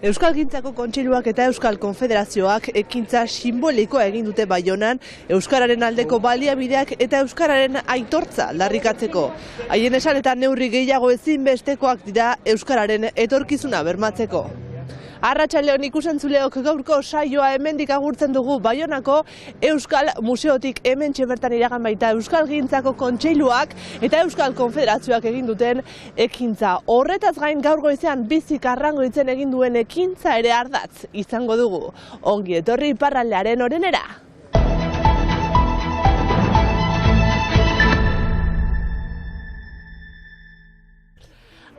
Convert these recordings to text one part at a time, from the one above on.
Euskalgintzako Kontseiluak eta Euskal Konfederazioak ekintza simbolikoa egin dute Baionan euskararen aldeko baliabideak eta euskararen aitortza aldarrikatzeko. Haien esan eta neurri gehiago ezinbestekoak dira euskararen etorkizuna bermatzeko. Arratsaldeon ikusentzuleok, gaurko saioa hemendik agurtzen dugu. Baionako Euskal Museotik hementxe bertan iragan baita Euskalgintzako Kontseiluak eta Euskal Konfederazioak egin duten ekintza. Horretaz gain gaur goizean Bizik Arrangoitzen egin duen ekintza ere ardatz izango dugu. Ongi etorri iparraldearen orenera.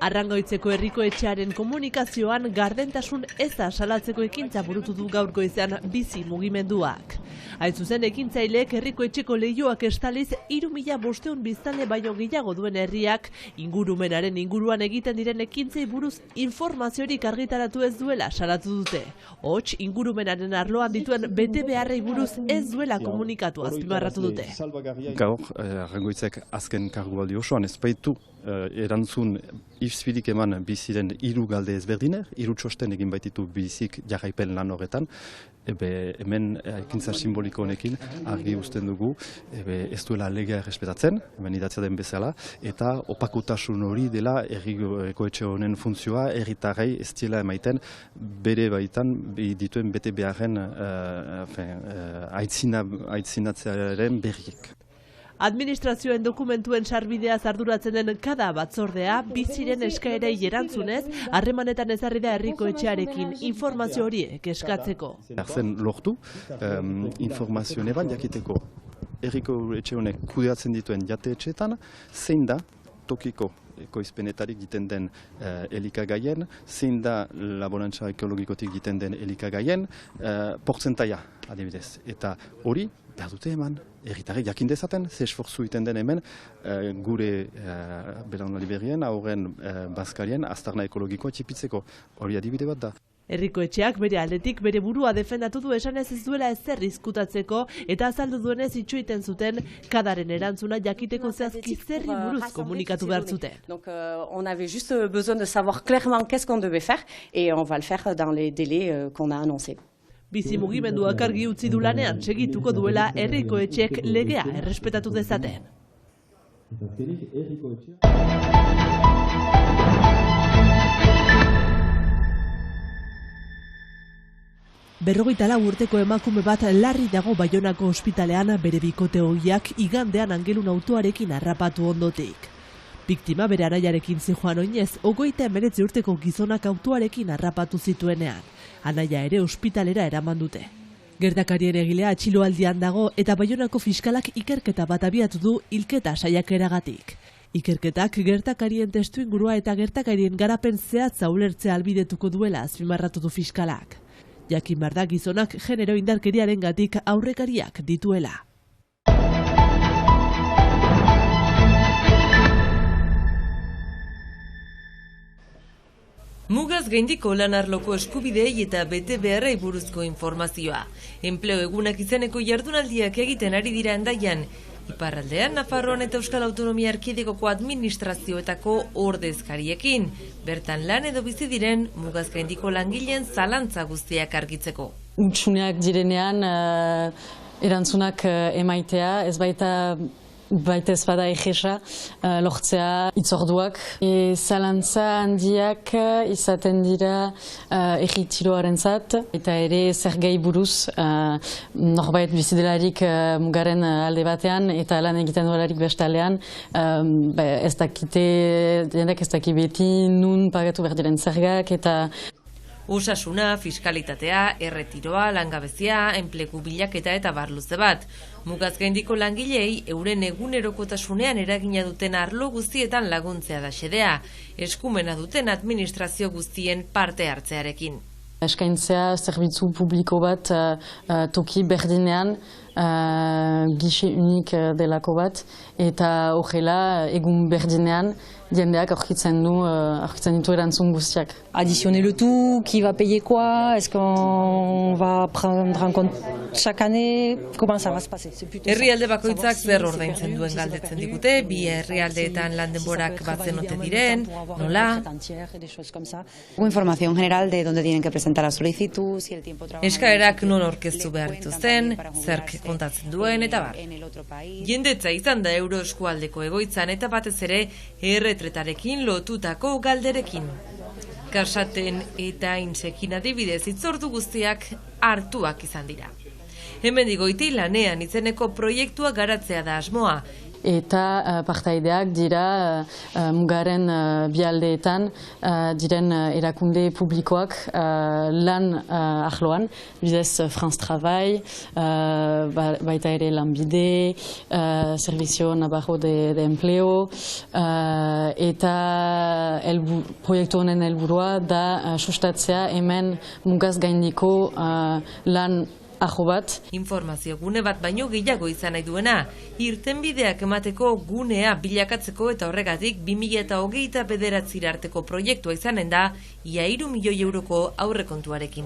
Arrangoitzeko herriko etxearen komunikazioan gardentasun eza salatzeko ekintza burutu du gaur goizean bizi mugimenduak. Hain zuzen ekintzaileek herriko etxeko leihoak estaliz 3.500 biztanle baino gehiago duen herriak ingurumenaren inguruan egiten diren ekintzei buruz informaziorik argitaratu ez duela salatu dute. Hots, ingurumenaren arloan dituen bete beharrei buruz ez duela komunikatu azpimarratu dute. Gaur, Arrangoitzek azken kargualdi osoan ez baitu erantzun izfidik eman biziren 3 galde ezberdinek, 3 txosten egin baititu bizik jarraipen lan horretan. Hemen ekintza simboliko honekin argi uzten dugu ez duela legea errespetatzen, hemen idatzia den bezala, eta opakutasun hori dela herriko etxe honen funtzioa, herritarrei ez diela emaiten bere baitan dituen bete beharren aitzinatzearen berriek. Administrazioen dokumentuen sarbidea arduratzen den kada batzordea biziren eskaerei erantzunez harremanetan ezarri da herriko etxearekin informazio horiek eskatzeko. Zen lortu informazio neban jakiteko herriko etxe honek kudeatzen dituen jate etxeetan zein da tokiko ekoizpenetarik egiten den elikagaien, zein da laborantza ekologikotik egiten den elikagaien portzentaia adibidez. Eta hori behar dute eman, herritarrek jakin dezaten, ze esfortzu egiten den hemen gure belaunaldi berrien, aurren bazkarien, aztarna ekologikoa txipitzeko. Hori adibide bat da. Herriko etxeak bere aldetik bere burua defendatu du esanez ez duela ezer izkutatzeko eta azaldu duenez itxoiten zuten kadaren erantzuna jakiteko zehazki zerri buruz komunikatu behar zuten. Donc on avait juste besoin de savoir clairement qu'est-ce qu'on devait faire et on va le faire dans les délais qu'on a annoncés. Bizi mugimenduak argi utzi du lanean segituko duela herriko etxeek legea errespetatu dezaten. Berrogeita lau urteko emakume bat larri dago Baionako ospitalean bere bikote ohiak igandean angelun autoarekin harrapatu ondotik. Biktima bere anaiarekin zijoan oinez, 39 urteko gizonak autoarekin harrapatu zituenean. Anaia ere ospitalera eraman dute. Gertakarien egilea atxiloaldian dago eta Baionako fiskalak ikerketa bat abiatu du hilketa saiakeragatik. Ikerketak gertakarien testuingurua eta gertakarien garapen zehatza ulertzea ahalbidetuko duela azpimarratu du fiskalak. Jakin behar da gizonak genero indarkeriarengatik aurrekariak dituela. Mugaz gaindiko lanarloko eskubidei eta bete beharrei buruzko informazioa. Enpleo egunak izeneko jardunaldiak egiten ari dira Hendaian. Iparraldean, Nafarroan eta Euskal Autonomia Erkidegoko administrazioetako ordezkariekin. Bertan lan edo bizi diren mugaz gaindiko langileen zalantza guztiak argitzeko. Hutsuneak direnean erantzunak emaitea, ez baita ez bada egesa lortzea itzorduak. Zalantza handiak izaten dira erritiroarentzat eta ere zer gai buruz norbait bizidelarik mugaren alde batean eta lan egiten duelarik bestalean ez dakite, jendek ez daki beti nun pagatu behar diren zergak eta Osasuna, fiskalitatea, erretiroa, langabezia, enplegu bilaketa eta barluze bat. Mugaz gaindiko langilei euren egunerokotasunean eragina duten arlo guztietan laguntzea da xedea, eskumena duten administrazio guztien parte hartzearekin. Eskaintzea zerbitzu publiko bat toki berdinean gixe unik delako bat, eta horrela egun berdinean jendeak aurkitzen ditu erantzun guztiak. Additionner le tout, qui va payer quoi? Est-ce qu'on va prendre en compte chaque année? Comment ça va se passer? Herrialde bakoitzak zer ordaintzen duen galdetzen digute, bi herrialdeetan lan denborak batzen ote diren, nola. Información general de dónde tienen que presentar la solicitud, si el tiempo trabajo. Eskaerak non aurkeztu behar dituzten, zerk kontatzen duen eta bar. Jendetza izan da Euroeskualdeko egoitzan eta batez ere erretretarekin lotutako galderekin. Kasaten eta Intsekin adibidez hitzordu guztiak hartuak izan dira. Hemendik goiti lanean izeneko proiektua garatzea da asmoa. Eta partaideak dira mugaren bialdeetan diren erakunde publikoak lan ahloan, bidez France Travail, baita ere Lanbide, Servicio Navarro de Empleo, eta proiektu honen helburua da sustatzea hemen mugaz gaindiko lan ajo bat. Informazio gune bat baino gehiago izan nahi duena, irtenbideak emateko gunea bilakatzeko eta horregatik 2029 arteko proiektua izanen da, ia 3 milioi euroko aurrekontuarekin.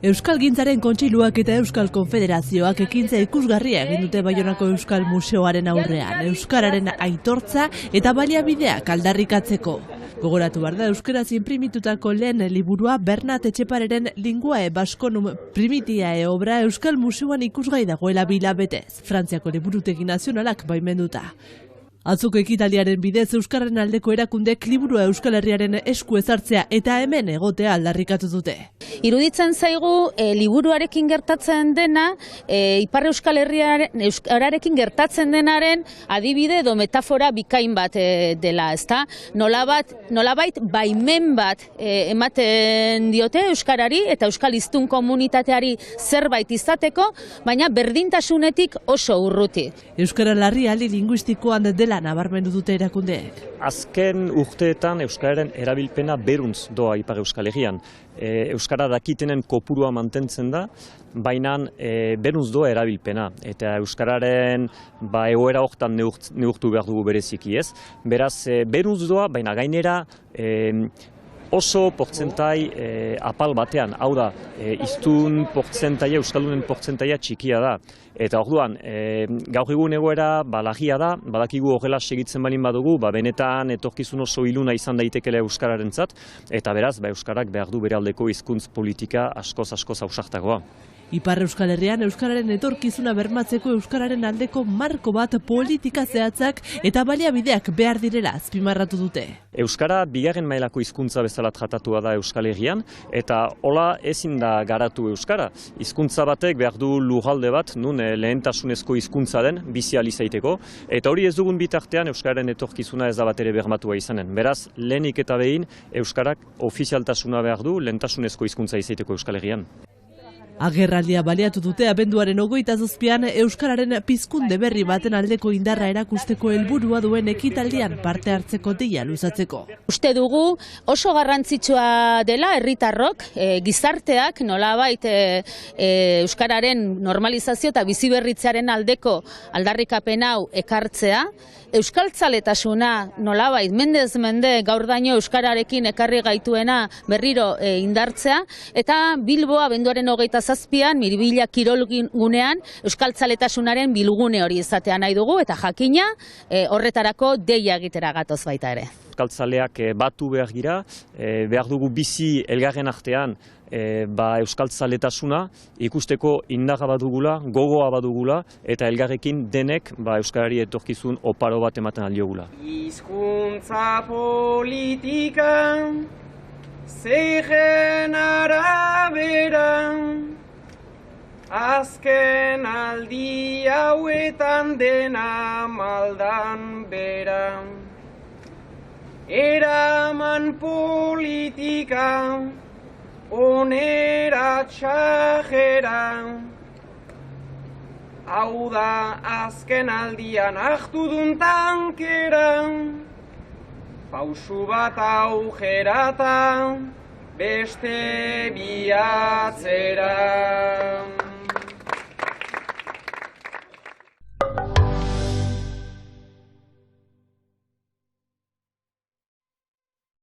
Euskalgintzaren Kontseiluak eta Euskal Konfederazioak ekintza ikusgarria egin dute Baionako Euskal Museoaren aurrean, euskararen aitortza eta baliabideak aldarrikatzeko. Gogoratu behar da euskaraz inprimitutako lehen liburua Bernat Etxepareren Linguae Baskonum Primitiae obra Euskal Museoan ikusgai dagoela 2 hilabetez, Frantziako Liburutegi Nazionalak baimenduta. Atzoko ekitaldiaren bidez euskararen aldeko erakundek liburua Euskal Herriaren esku ezartzea eta hemen egotea aldarrikatu dute. Iruditzen zaigu liburuarekin gertatzen dena, Ipar Euskal Herriaren euskararekin gertatzen denaren adibide edo metafora bikain bat dela, ezta? Nolabait baimen bat ematen diote euskarari eta euskal hiztun komunitateari zerbait izateko, baina berdintasunetik oso urruti. Euskara larrialdi linguistikoan dela nabarmendu dute erakundeek. Azken urteetan euskararen erabilpena beruntz doa Ipar Euskal Herrian. Euskara dakitenen kopurua mantentzen da, baina beruntz doa erabilpena. Eta euskararen egoera horretan neurtu behar dugu bereziki ez. Beraz, beruntz doa, baina gainera oso portzentai apal batean, hau da, hiztun portzentaia, euskaldunen portzentaia txikia da. Eta orduan, gaur egun egoera lagia da, badakigu horrela segitzen balin badugu, benetan etorkizun oso iluna izan daitekela euskararentzat, eta beraz, euskarak behar du bere aldeko hizkuntz politika askoz ausartagoa. Ipar Euskal Herrian euskararen etorkizuna bermatzeko euskararen aldeko marko bat politika zehatzak eta baliabideak behar direla azpimarratu dute. Euskara bigarren mailako hizkuntza bezala tratatua da Euskal Herrian eta hola ezin da garatu euskara. Hizkuntza batek behar du lurralde bat nun lehentasunezko hizkuntza den bizi ahal izaiteko eta hori ez dugun bitartean euskararen etorkizuna ez da batere bermatua izanen. Beraz, lehenik eta behin euskarak ofizialtasuna behar du lehentasunezko hizkuntza izaiteko Euskal Herrian. Agerraldia baliatu dute abenduaren 27an euskararen pizkunde berri baten aldeko indarra erakusteko helburua duen ekitaldian parte hartzeko deia luzatzeko. Uste dugu oso garrantzitsua dela herritarrok, gizarteak nolabait euskararen normalizazio eta biziberritzearen aldeko aldarrikapen hau ekartzea, euskaltzaletasuna nolabait mendez mende gaurdaino euskararekin ekarri gaituena berriro indartzea eta Bilboa abenduaren 27an Miribilla kirolgunean euskaltzaletasunaren bilgune hori izatea nahi dugu eta jakina horretarako deia egitera gatoz baita ere. Euskaltzaleak batu behar gira, behar dugu bizi elgarren artean euskaltzaletasuna ikusteko indarra badugula, gogoa badugula eta elgarrekin denek euskarari etorkizun oparo bat ematen aldiogula. Hizkuntza politika zeigen arabera azken aldi hauetan dena maldan bera. Eraman politika onera txajera, hau da azken aldian hartu dun tankera, pausu bat aujerata, beste bi atzera.